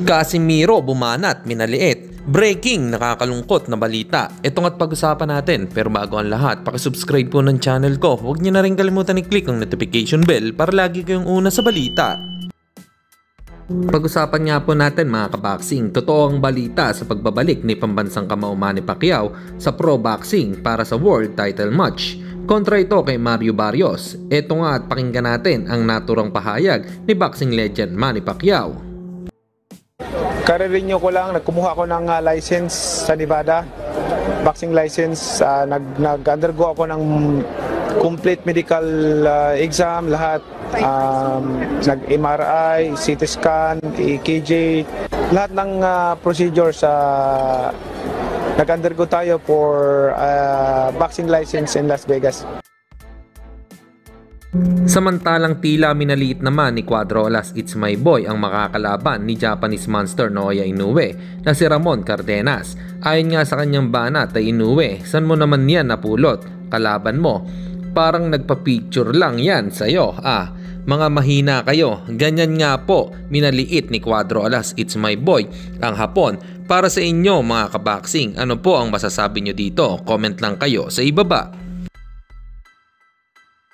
Casimiro bumanat, minaliit. Breaking, nakakalungkot na balita. Ito nga't pag-usapan natin. Pero bago ang lahat, pakisubscribe po ng channel ko. Huwag niyo na rin kalimutan i-click ang notification bell para lagi kayong una sa balita. Pag-usapan nga po natin mga kaboxing, totoo ang balita sa pagbabalik ni pambansang kamao Manny Pacquiao sa pro boxing para sa world title match. Kontra ito kay Mario Barrios. Ito nga at pakinggan natin ang naturang pahayag ni boxing legend Manny Pacquiao. Kare-renew ko lang, nagkumuha ako ng license sa Nevada, boxing license. Nag-undergo ako ng complete medical exam, lahat. Nag-MRI, CT scan, EKG, lahat ng procedures. Nag-undergo tayo for boxing license in Las Vegas. Samantalang tila minaliit naman ni Cuadro Alas It's My Boy ang makakalaban ni Japanese monster Naoya Inoue na si Ramon Cardenas. Ayon nga sa kanyang banat ay Inoue, saan mo naman yan napulot? Kalaban mo? Parang nagpa-picture lang yan sa'yo. Mga mahina kayo. Ganyan nga po minaliit ni Cuadro Alas It's My Boy ang Hapon. Para sa inyo mga kaboxing, ano po ang masasabi nyo dito? Comment lang kayo sa ibaba.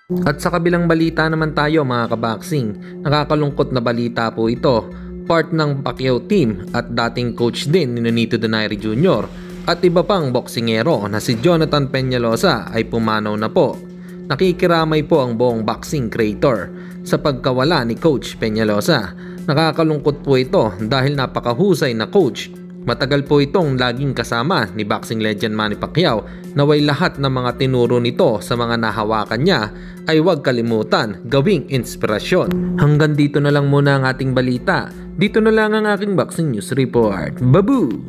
At sa kabilang balita naman tayo mga kaboxing, nakakalungkot na balita po ito. Part ng Pacquiao team at dating coach din ni Nonito Donaire Jr. at iba pang boksingero na si Jonathan Peñalosa ay pumanaw na po. Nakikiramay po ang buong boxing creator sa pagkawala ni Coach Peñalosa. Nakakalungkot po ito dahil napakahusay na coach. Matagal po itong laging kasama ni boxing legend Manny Pacquiao, naway lahat ng mga tinuro nito sa mga nahawakan niya ay huwag kalimutan gawing inspirasyon. Hanggang dito na lang muna ang ating balita. Dito na lang ang aking boxing news report. Babu!